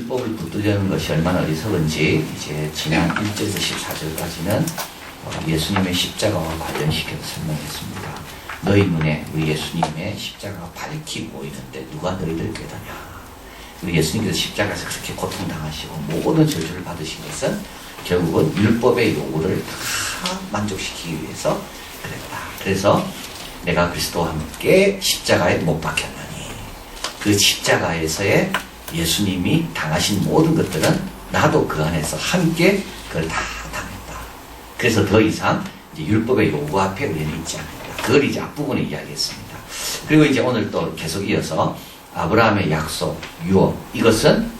율법을 붙들려는 것이 얼마나 어리석은지 이제 지난 1절에서 14절까지는 예수님의 십자가와 관련시켜서 설명했습니다. 너희 눈에 우리 예수님의 십자가가 밝히 보이는데 누가 너희들 깨닫냐. 우리 예수님께서 십자가에서 그렇게 고통당하시고 모든 저주를 받으신 것은 결국은 율법의 요구를 다 만족시키기 위해서 그랬다. 그래서 내가 그리스도와 함께 십자가에 못 박혔나니 그 십자가에서의 예수님이 당하신 모든 것들은 나도 그 안에서 함께 그걸 다 당했다. 그래서 더 이상 이제 율법의 요구 앞에 우리는 있지 않는다. 그걸 이제 앞부분에 이야기했습니다. 그리고 이제 오늘 또 계속 이어서 아브라함의 약속, 유업, 이것은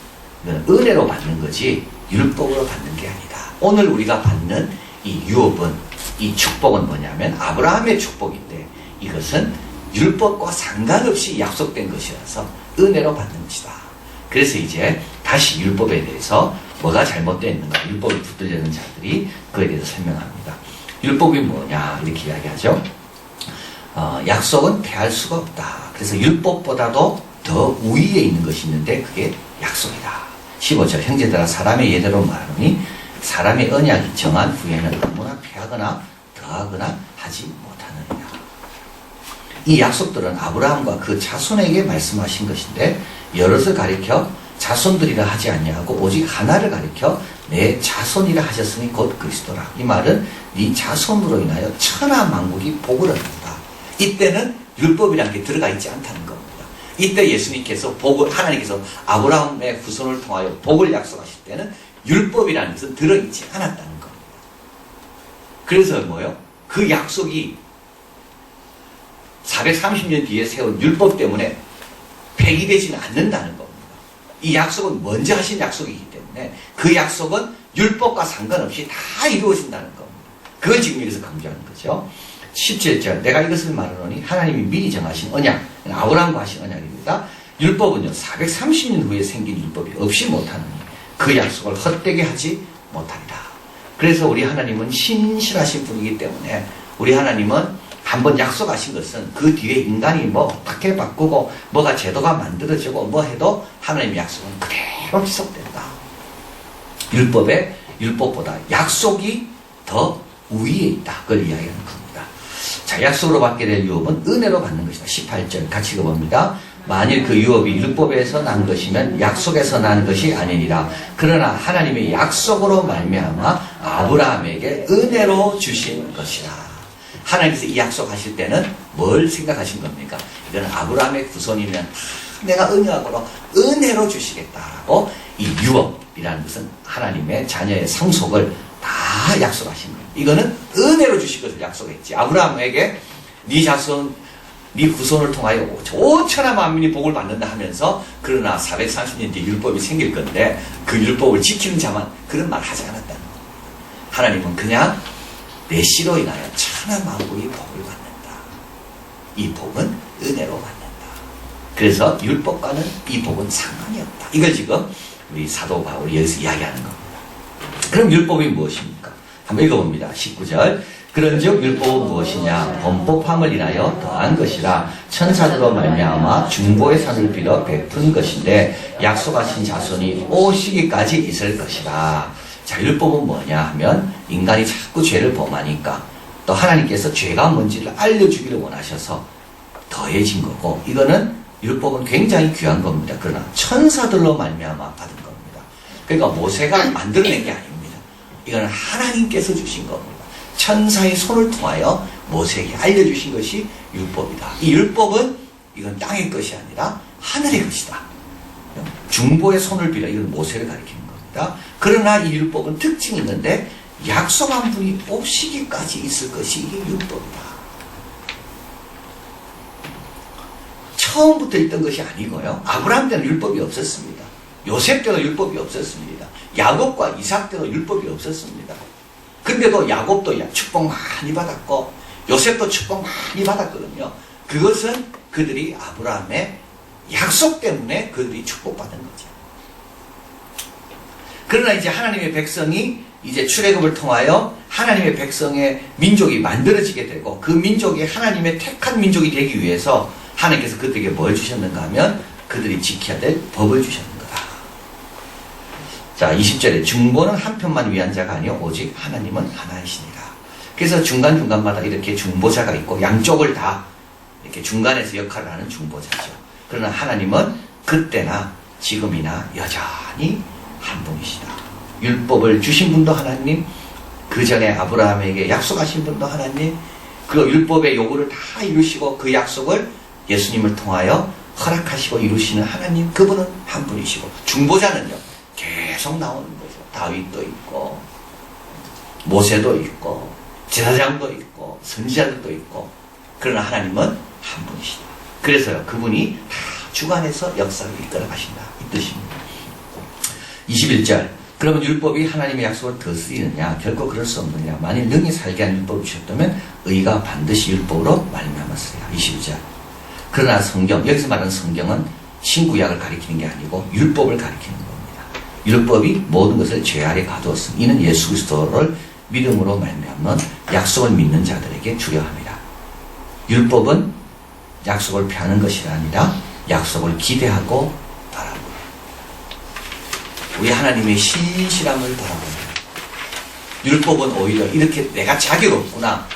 은혜로 받는 거지 율법으로 받는 게 아니다. 오늘 우리가 받는 이 유업은, 이 축복은 뭐냐면 아브라함의 축복인데 이것은 율법과 상관없이 약속된 것이라서 은혜로 받는 것이다. 그래서 이제 다시 율법에 대해서 뭐가 잘못되어 있는가, 율법을 붙들려는 자들이 그에 대해서 설명합니다. 율법이 뭐냐 이렇게 이야기하죠. 약속은 피할 수가 없다. 그래서 율법보다도 더 우위에 있는 것이 있는데 그게 약속이다. 15절 형제들아 사람의 예대로 말하노니 사람의 언약이 정한 후에는 아무나 피하거나 더하거나 하지 못하느니라. 이 약속들은 아브라함과 그 자손에게 말씀하신 것인데 여럿을 가리켜 자손들이라 하지 아니하고 오직 하나를 가리켜 내 자손이라 하셨으니 곧 그리스도라. 이 말은 네 자손으로 인하여 천하 만국이 복을 얻는다. 이때는 율법이라는 게 들어가 있지 않다는 겁니다. 이때 예수님께서 하나님께서 아브라함의 후손을 통하여 복을 약속하실 때는 율법이라는 것은 들어있지 않았다는 겁니다. 그래서 뭐요? 그 약속이 430년 뒤에 세운 율법 때문에 폐기되지는 않는다는 겁니다. 이 약속은 먼저 하신 약속이기 때문에 그 약속은 율법과 상관없이 다 이루어진다는 겁니다. 그걸 지금 여기서 강조하는 거죠. 17절 내가 이것을 말하노니 하나님이 미리 정하신 언약, 아브라함과 하신 언약입니다. 율법은요 430년 후에 생긴 율법이 없이 못하느니 그 약속을 헛되게 하지 못하리라. 그래서 우리 하나님은 신실하신 분이기 때문에 우리 하나님은 한번 약속하신 것은 그 뒤에 인간이 뭐 어떻게 바꾸고 뭐가 제도가 만들어지고 뭐 해도 하나님의 약속은 그대로 지속된다. 율법보다 약속이 더 우위에 있다. 그걸 이야기하는 겁니다. 자, 약속으로 받게 될 유업은 은혜로 받는 것이다. 18절 같이 읽어봅니다. 만일 그 유업이 율법에서 난 것이면 약속에서 난 것이 아니니라. 그러나 하나님의 약속으로 말미암아 아브라함에게 은혜로 주신 것이라. 하나님께서 이 약속하실 때는 뭘 생각하신 겁니까? 이거는 아브라함의 후손이면 내가 은혜하고 은혜로 주시겠다라고 이 유업이라는 것은 하나님의 자녀의 상속을 다 약속하신 거예요. 이거는 은혜로 주실 것을 약속했지. 아브라함에게 네 자손, 네 후손을 통하여 온 천하 만민이 복을 받는다 하면서 그러나 430년 뒤에 율법이 생길 건데 그 율법을 지키는 자만 그런 말 하지 않았다는 거예요. 하나님은 그냥 내 씨로 인하여 천하 만국이 복을 받는다. 이 복은 은혜로 받는다. 그래서 율법과는 이 복은 상관이 없다. 이걸 지금 우리 사도 바울이 여기서 이야기하는 겁니다. 그럼 율법이 무엇입니까? 한번 읽어봅니다. 19절 그런즉 율법은 무엇이냐? 범법함을 인하여 더한 것이라 천사들로 말미암아 중보의 산을 빌어 베푼 것인데 약속하신 자손이 오시기까지 있을 것이라. 자, 율법은 뭐냐 하면 인간이 자꾸 죄를 범하니까 또 하나님께서 죄가 뭔지를 알려주기를 원하셔서 더해진 거고 이거는 율법은 굉장히 귀한 겁니다. 그러나 천사들로 말미암아 받은 겁니다. 그러니까 모세가 만들어낸 게 아닙니다. 이거는 하나님께서 주신 겁니다. 천사의 손을 통하여 모세에게 알려주신 것이 율법이다. 이 율법은 이건 땅의 것이 아니라 하늘의 것이다. 중보의 손을 빌어 이건 모세를 가리키는 겁니다. 그러나 이 율법은 특징이 있는데 약속한 분이 오시기까지 있을 것이 이게 율법이다. 처음부터 있던 것이 아니고요. 아브라함 때는 율법이 없었습니다. 요셉 때는 율법이 없었습니다. 야곱과 이삭 때는 율법이 없었습니다. 근데도 야곱도 축복 많이 받았고 요셉도 축복 많이 받았거든요. 그것은 그들이 아브라함의 약속 때문에 그들이 축복받은 거죠. 그러나 이제 하나님의 백성이 이제 출애굽을 통하여 하나님의 백성의 민족이 만들어지게 되고 그 민족이 하나님의 택한 민족이 되기 위해서 하나님께서 그들에게 뭘 주셨는가 하면 그들이 지켜야 될 법을 주셨는 거다. 자, 20절에 중보는 한편만 위한 자가 아니요 오직 하나님은 하나이시니라. 그래서 중간중간마다 이렇게 중보자가 있고 양쪽을 다 이렇게 중간에서 역할을 하는 중보자죠. 그러나 하나님은 그때나 지금이나 여전히 한 분이시다. 율법을 주신 분도 하나님, 그 전에 아브라함에게 약속하신 분도 하나님, 그 율법의 요구를 다 이루시고 그 약속을 예수님을 통하여 허락하시고 이루시는 하나님, 그분은 한 분이시고, 중보자는요 계속 나오는 거죠. 다윗도 있고 모세도 있고 제사장도 있고 선지자들도 있고, 그러나 하나님은 한 분이시다. 그래서요 그분이 다 주관해서 역사를 이끌어 가신다, 이 뜻입니다. 21절, 그러면 율법이 하나님의 약속을 거스리느냐? 결코 그럴 수 없느냐? 만일 능히 살게 하는 율법을 주셨다면 의가 반드시 율법으로 말미암았으리라. 22절, 그러나 성경, 여기서 말하는 성경은 신구약을 가리키는 게 아니고 율법을 가리키는 겁니다. 율법이 모든 것을 죄 아래 가두었으니 이는 예수 그리스도를 믿음으로 말미암는 약속을 믿는 자들에게 주려 합니다. 율법은 약속을 피하는 것이 아니라 약속을 기대하고 바라보는, 우리 하나님의 신실함을 바라보는, 율법은 오히려 이렇게 내가 자격 없구나,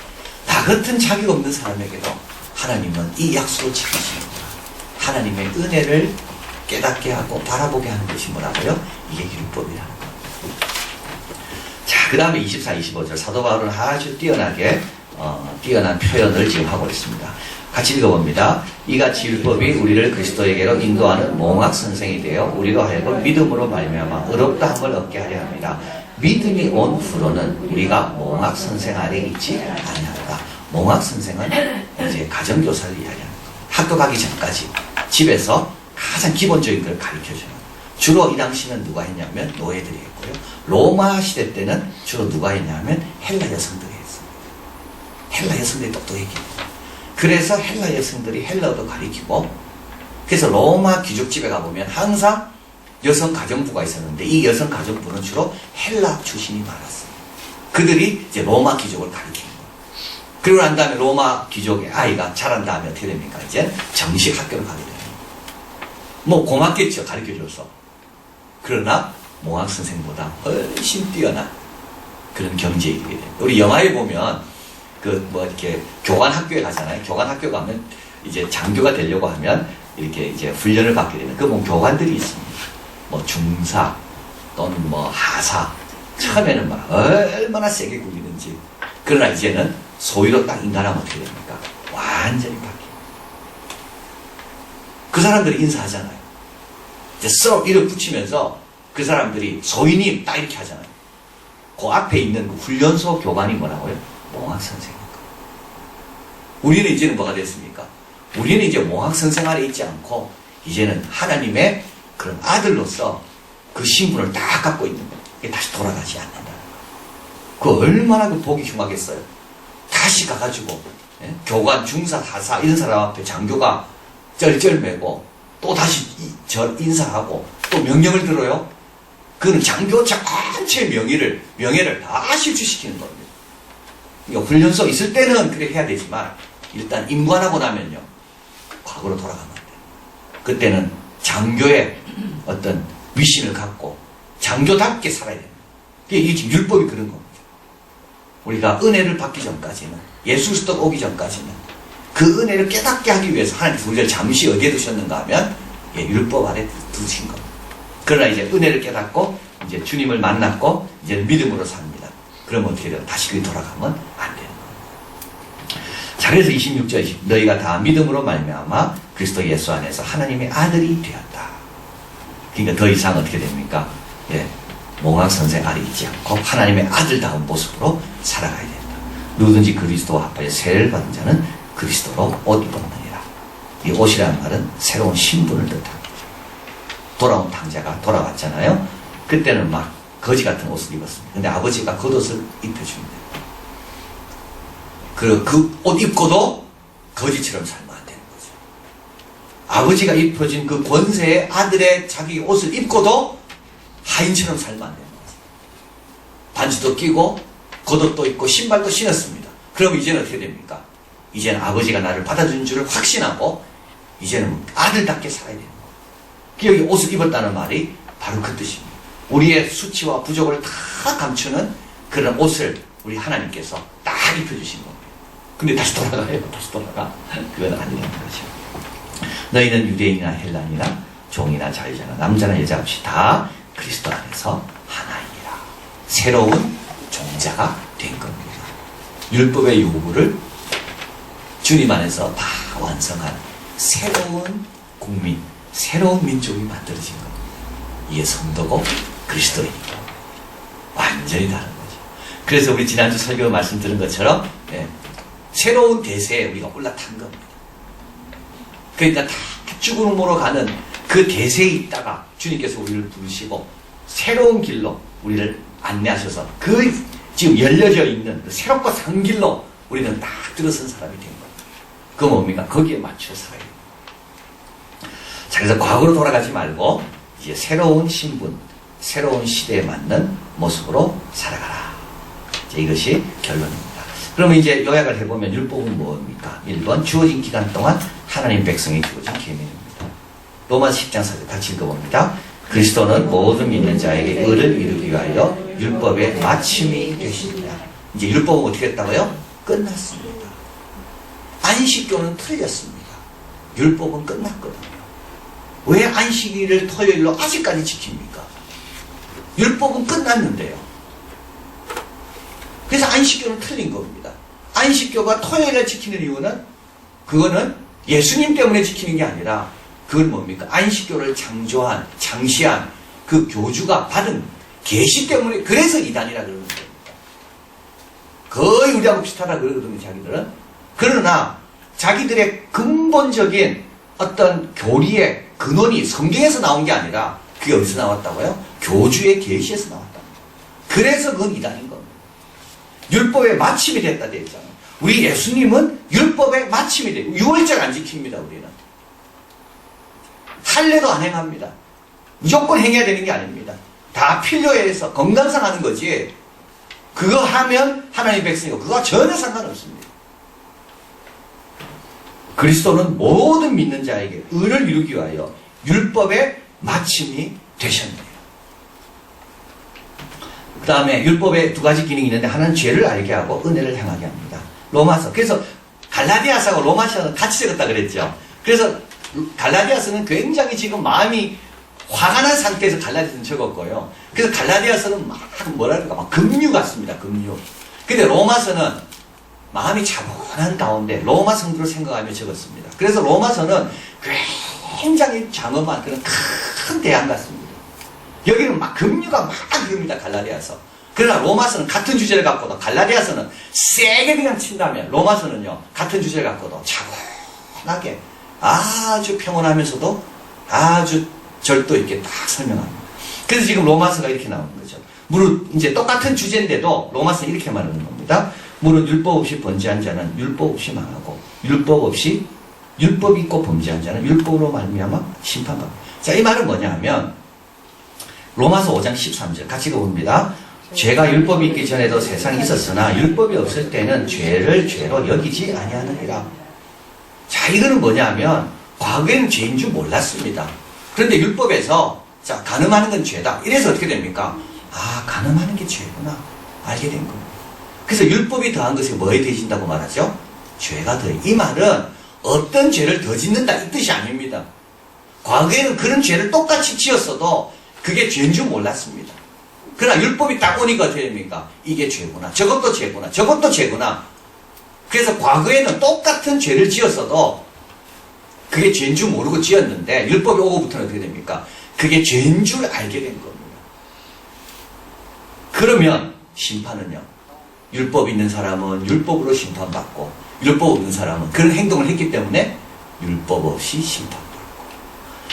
나 같은 자격 없는 사람에게도 하나님은 이 약속을 지키시는구나, 하나님의 은혜를 깨닫게 하고 바라보게 하는 것이 뭐라고요? 이게 율법이라는 겁니다. 자, 그 다음에 24, 25절 사도 바울은 아주 뛰어난 표현을 지금 하고 있습니다. 같이 읽어봅니다. 이같이 율법이 우리를 그리스도에게로 인도하는 몽학 선생이 되어 우리로 하여금 믿음으로 말미암아 의롭다 함을 얻게 하려 합니다. 믿음이 온 후로는 우리가 몽학 선생 아래 있지 아니하다. 몽학 선생은 이제 가정교사를 이야기하는 겁니다. 학교 가기 전까지 집에서 가장 기본적인 걸 가르쳐주는, 주로 이 당시는 누가 했냐면 노예들이 했고요. 로마 시대 때는 주로 누가 했냐면 헬라 여성들이 했습니다. 헬라 여성들이 똑똑했기, 그래서 헬라 여성들이 헬라어도 가르치고, 그래서 로마 귀족집에 가보면 항상 여성 가정부가 있었는데 이 여성 가정부는 주로 헬라 출신이 많았어요. 그들이 이제 로마 귀족을 가르치는 거예요. 그리고 난 다음에 로마 귀족의 아이가 자란 다음에 어떻게 됩니까? 이제 정식 학교를 가게 돼요. 뭐 고맙겠죠, 가르쳐줘서. 그러나 몽학 선생보다 훨씬 뛰어난 그런 경지에 이르게 됩니다. 우리 영화에 보면 이렇게 교관 학교에 가잖아요. 교관 학교 가면 이제 장교가 되려고 하면 이렇게 이제 훈련을 받게 되는, 뭐 교관들이 있습니다. 뭐 중사 또는 뭐 하사, 처음에는 막 얼마나 세게 굴리는지. 그러나 이제는 소위로 딱 인간하면 어떻게 됩니까? 완전히 바뀌어요. 그 사람들이 인사하잖아요. 이제 써 이름 붙이면서 그 사람들이 소위님 딱 이렇게 하잖아요. 그 앞에 있는 그 훈련소 교관이 뭐라고요? 몽학 선생입니다. 우리는 이제는 뭐가 됐습니까? 우리는 이제 몽학 선생 아래 있지 않고 이제는 하나님의 그런 아들로서 그 신분을 딱 갖고 있는 거예요. 다시 돌아가지 않는다. 그 얼마나 그 복이 흉하겠어요. 다시 가가지고 교관, 중사, 하사 이런 사람 앞에 장교가 쩔쩔매고 또 다시 인사하고 또 명령을 들어요. 그는 장교 전체의 명예를 다 실추시키는 겁니다. 그러니까 훈련소 있을 때는 그렇게 해야 되지만 일단 임관하고 나면요, 과거로 돌아가면 안 돼요. 그때는 장교의 어떤 위신을 갖고 장교답게 살아야 됩니다. 이게 율법이 그런 겁니다. 우리가 은혜를 받기 전까지는, 예수 그리스도가 오기 전까지는 그 은혜를 깨닫게 하기 위해서 하나님 우리를 잠시 어디에 두셨는가 하면 율법 아래 두신 겁니다. 그러나 이제 은혜를 깨닫고 이제 주님을 만났고 이제 믿음으로 삽니다. 그러면 어떻게 돼요? 다시 그게 돌아가면 안 되는 거예요. 자, 그래서 26절 너희가 다 믿음으로 말미암아 그리스도 예수 안에서 하나님의 아들이 되었다. 그러니까 더 이상 어떻게 됩니까? 몽학 선생 아래 있지 않고 하나님의 아들다운 모습으로 살아가야 된다. 누구든지 그리스도와 합하여 세례를 받은 자는 그리스도로 옷 입었느니라. 이 옷이라는 말은 새로운 신분을 뜻합니다. 돌아온 탕자가 돌아왔잖아요. 그때는 막 거지 같은 옷을 입었습니다. 근데 아버지가 겉옷을 입혀줍니다. 그 옷 입고도 거지처럼 살면 안 되는 거죠. 아버지가 입혀진 그 권세의 아들의 자기 옷을 입고도 하인처럼 살면 안 되는 거죠. 반지도 끼고 겉옷도 입고 신발도 신었습니다. 그럼 이제는 어떻게 됩니까? 이제는 아버지가 나를 받아준 줄을 확신하고 이제는 아들답게 살아야 되는 거예요. 여기 옷을 입었다는 말이 바로 그 뜻입니다. 우리의 수치와 부족을 다 감추는 그런 옷을 우리 하나님께서 딱 입혀주신 겁니다. 근데 다시 돌아가요. 다시 돌아가. 그건 아니라는 거죠. 너희는 유대인이나 헬란이나 종이나 자유자나 남자나 여자 없이 다 그리스도 안에서 하나이니라. 새로운 종자가 된 겁니다. 율법의 요구를 주님 안에서 다 완성한 새로운 국민, 새로운 민족이 만들어진 겁니다. 이게 성도고 그리스도이니까 완전히 다른 거죠. 그래서 우리 지난주 설교 말씀드린 것처럼 새로운 대세에 우리가 올라탄 겁니다. 그러니까 다 죽음으로 가는 그 대세에 있다가 주님께서 우리를 부르시고 새로운 길로 우리를 안내하셔서 그 지금 열려져 있는 그 새롭고 산 길로 우리는 딱 들어선 사람이 된 겁니다. 그 뭡니까? 거기에 맞춰 살아야 돼요. 자, 그래서 과거로 돌아가지 말고 이제 새로운 신분, 새로운 시대에 맞는 모습으로 살아가라. 이제 이것이 결론입니다. 그러면 이제 요약을 해보면 율법은 뭡니까? 1번 주어진 기간 동안 하나님 백성이 주어진 계명입니다. 로마서 10장 4절 같이 읽어봅니다. 그리스도는 모든 믿는 자에게 의를 이루기 위하여 율법의 마침이 되십니다. 이제 율법은 어떻게 했다고요? 끝났습니다. 안식교는 틀렸습니다. 율법은 끝났거든요. 왜 안식일을 토요일로 아직까지 지킵니까? 율법은 끝났는데요. 그래서 안식교는 틀린 겁니다. 안식교가 토요일을 지키는 이유는 그거는 예수님 때문에 지키는 게 아니라 그건 뭡니까? 안식교를 창시한 그 교주가 받은 계시 때문에 그래서 이단이라 그러는 겁니다. 거의 우리하고 비슷하다 그러거든요, 자기들은. 그러나 자기들의 근본적인 어떤 교리의 근원이 성경에서 나온 게 아니라 그게 어디서 나왔다고요? 교주의 계시에서 나왔다. 그래서 그건 이단인 겁니다. 율법의 마침이 됐다 돼 있잖아요. 우리 예수님은 율법의 마침이 되고 유월절 안 지킵니다. 우리는 할례도 안 행합니다. 무조건 행해야 되는 게 아닙니다. 다 필요에 의해서 건강상 하는 거지 그거 하면 하나님의 백성이고 그거 전혀 상관없습니다. 그리스도는 모든 믿는 자에게 의를 이루기 위하여 율법의 마침이 되셨네요. 그 다음에 율법에 두 가지 기능이 있는데 하나는 죄를 알게 하고 은혜를 행하게 합니다. 로마서. 그래서 갈라디아서하고 로마서는 같이 적었다 그랬죠. 그래서 갈라디아서는 굉장히 지금 마음이 화가 난 상태에서 갈라디아서는 적었고요. 그래서 갈라디아서는 막 뭐랄까 막 금류 같습니다. 금류. 근데 로마서는 마음이 차분한 가운데 로마 성도를 생각하며 적었습니다. 그래서 로마서는 굉장히 장엄한 그런 큰 대안 같습니다. 여기는 막 금류가 막 이릅니다. 갈라디아서. 그러나 로마서는 같은 주제를 갖고도 갈라디아서는 세게 그냥 친다면 로마서는요 같은 주제를 갖고도 차분하게 아주 평온하면서도 아주 절도 있게 딱 설명합니다. 그래서 지금 로마서가 이렇게 나오는 거죠. 물론 이제 똑같은 주제인데도 로마서는 이렇게 말하는 겁니다. 물론 율법 없이 번제한 자는 율법 없이 망하고 율법 있고 범죄한 자는 율법으로 말미암아 심판받고. 자, 이 말은 뭐냐 하면 로마서 5장 13절 같이 읽어봅니다. 죄가 율법이 있기 전에도 세상에 있었으나 율법이 없을 때는 죄를 죄로 여기지 아니하느니라. 자, 이거는 뭐냐 하면 과거에는 죄인 줄 몰랐습니다. 그런데 율법에서 자, 간음하는 건 죄다. 이래서 어떻게 됩니까? 아, 간음하는 게 죄구나. 알게 된 겁니다. 그래서 율법이 더한 것이 뭐에 더해진다고 말하죠? 죄가 더해. 이 말은 어떤 죄를 더 짓는다 이 뜻이 아닙니다. 과거에는 그런 죄를 똑같이 지었어도 그게 죄인 줄 몰랐습니다. 그러나 율법이 딱 오니까 어떻게 됩니까? 이게 죄구나. 저것도 죄구나. 저것도 죄구나. 그래서 과거에는 똑같은 죄를 지었어도 그게 죄인 줄 모르고 지었는데 율법이 오고부터는 어떻게 됩니까? 그게 죄인 줄 알게 된 겁니다. 그러면 심판은요. 율법 있는 사람은 율법으로 심판받고 율법 없는 사람은 그런 행동을 했기 때문에 율법 없이 심판받고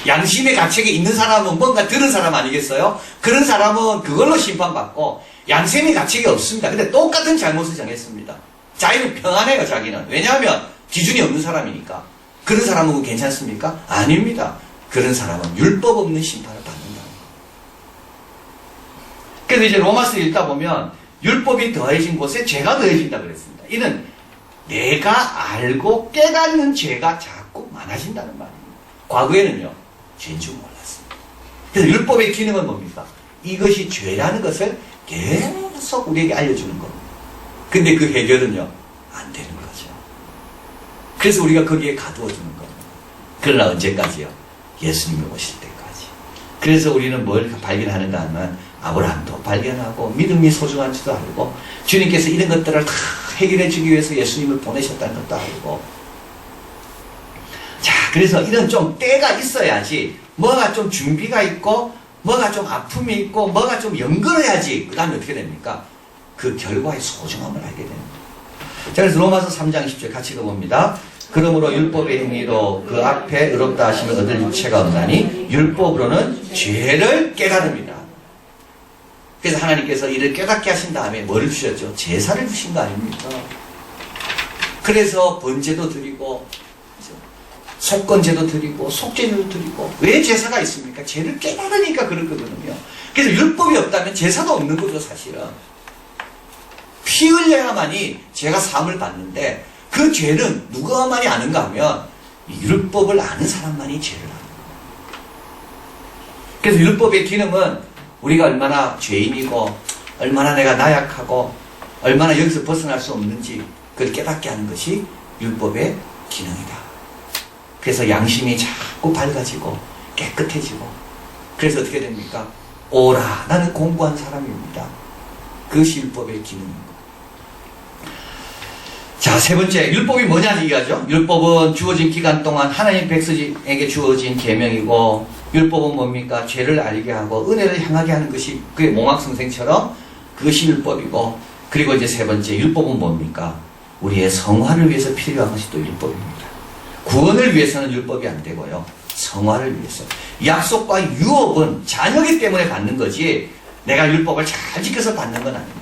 양심의 가책이 있는 사람은 뭔가 들은 사람 아니겠어요? 그런 사람은 그걸로 심판받고 양심의 가책이 없습니다. 근데 똑같은 잘못을 정했습니다. 자기는 평안해요. 자기는. 왜냐하면 기준이 없는 사람이니까. 그런 사람은 괜찮습니까? 아닙니다. 그런 사람은 율법 없는 심판을 받는다는 거예요. 그래서 이제 로마서 읽다 보면 율법이 더해진 곳에 죄가 더해진다 그랬습니다. 이는 내가 알고 깨닫는 죄가 자꾸 많아진다는 말입니다. 과거에는요 죄인 줄 몰랐습니다. 그래서 율법의 기능은 뭡니까? 이것이 죄라는 것을 계속 우리에게 알려주는 겁니다. 근데 그 해결은요, 안 되는 거죠. 그래서 우리가 거기에 가두어주는 겁니다. 그러나 언제까지요? 예수님이 오실 때까지. 그래서 우리는 뭘 발견하는가 하면 아브라함도 발견하고 믿음이 소중한 줄도 알고 주님께서 이런 것들을 다 해결해 주기 위해서 예수님을 보내셨다는 것도 알고. 자, 그래서 이런 좀 때가 있어야지 뭐가 좀 준비가 있고 뭐가 좀 아픔이 있고 뭐가 좀 연결해야지 그 다음에 어떻게 됩니까? 그 결과의 소중함을 알게 됩니다. 자, 그래서 로마서 3장 10절 같이 읽어봅니다. 그러므로 율법의 행위로 그 앞에 의롭다 하심을 얻을 육체가 없나니 율법으로는 죄를 깨달습니다. 그래서 하나님께서 이를 깨닫게 하신 다음에 뭐를 주셨죠? 제사를 주신 거 아닙니까? 그래서 번제도 드리고 속건제도 드리고 속죄제도 드리고. 왜 제사가 있습니까? 죄를 깨달으니까 그럴 거거든요. 그래서 율법이 없다면 제사도 없는 거죠, 사실은. 피 흘려야만이 죄가 사함을 받는데 그 죄는 누가만이 아는가 하면 이 율법을 아는 사람만이 죄를 아는 거예요. 그래서 율법의 기능은 우리가 얼마나 죄인이고 얼마나 내가 나약하고 얼마나 여기서 벗어날 수 없는지 그걸 깨닫게 하는 것이 율법의 기능이다. 그래서 양심이 자꾸 밝아지고 깨끗해지고 그래서 어떻게 됩니까? 오라, 나는 공부한 사람입니다. 그것이 율법의 기능입니다. 자, 세 번째, 율법이 뭐냐 얘기하죠. 율법은 주어진 기간 동안 하나님 백성에게 주어진 계명이고 율법은 뭡니까? 죄를 알게 하고 은혜를 향하게 하는 것이 그게 몽학성생처럼 그것이 율법이고, 그리고 이제 세 번째, 율법은 뭡니까? 우리의 성화를 위해서 필요한 것이 또 율법입니다. 구원을 위해서는 율법이 안 되고요. 성화를 위해서. 약속과 유업은 자녀이기 때문에 받는 거지 내가 율법을 잘 지켜서 받는 건 아닙니다.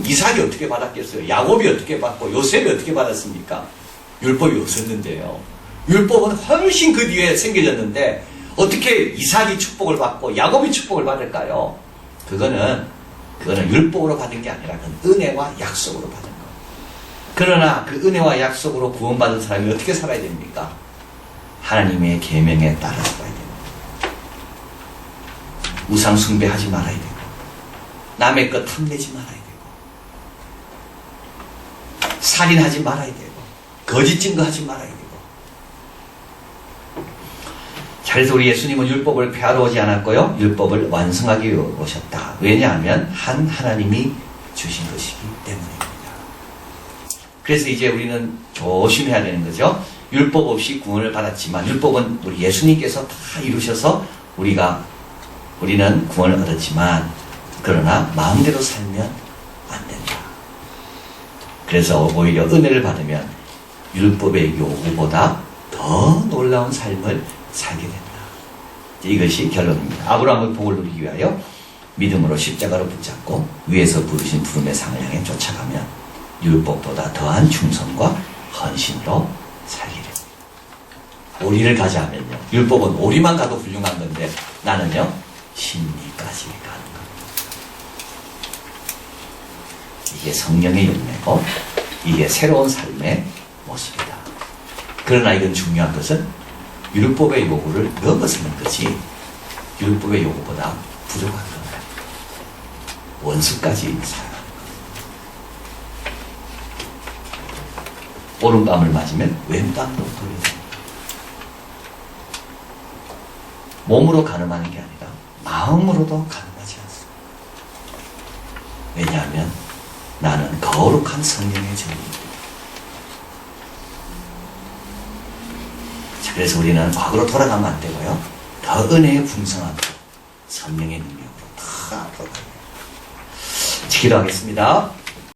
이삭이 어떻게 받았겠어요? 야곱이 어떻게 받고 요셉이 어떻게 받았습니까? 율법이 없었는데요. 율법은 훨씬 그 뒤에 생겨졌는데 어떻게 이삭이 축복을 받고 야곱이 축복을 받을까요? 그거는 율법으로 받은 게 아니라 그건 은혜와 약속으로 받은 거예요. 그러나 그 은혜와 약속으로 구원받은 사람이 어떻게 살아야 됩니까? 하나님의 계명에 따라 살아야 됩니다. 우상 숭배하지 말아야 되고 남의 것 탐내지 말아야 되고 살인하지 말아야 되고 거짓 증거하지 말아야 되고. 자, 그래서 우리 예수님은 율법을 폐하러 오지 않았고요, 율법을 완성하기 위해 오셨다. 왜냐하면 한 하나님이 주신 것이기 때문입니다. 그래서 이제 우리는 조심해야 되는 거죠. 율법 없이 구원을 받았지만 율법은 우리 예수님께서 다 이루셔서 우리는 구원을 얻었지만 그러나 마음대로 살면 안 된다. 그래서 오히려 은혜를 받으면 율법의 요구보다 더 놀라운 삶을 살게 된다. 이것이 결론입니다. 아브라함의 복을 누리기 위하여 믿음으로 십자가로 붙잡고 위에서 부르신 부름의 상을 향해 쫓아가면 율법보다 더한 충성과 헌신으로 살게 됩니다. 오리를 가자 하면요, 율법은 오리만 가도 훌륭한 건데 나는요 심리까지 가는 겁니다. 이게 성령의 열매고 이게 새로운 삶의 모습이다. 그러나 이건 중요한 것은 율법의 요구를 넘어서는 것이 율법의 요구보다 부족한 겁니다. 원수까지 살아가는 겁니다. 오른밤을 맞으면 왼밤으로 돌려줍니다. 몸으로 가늠하는 게 아니라 마음으로도 가늠하지 않습니다. 왜냐하면 나는 거룩한 성령의 전이입니다. 자, 그래서 우리는 과거로 돌아가면 안 되고요, 더 은혜의 풍성한 성령의 능력으로 더 앞으로 가야 됩니다. 기도하겠습니다.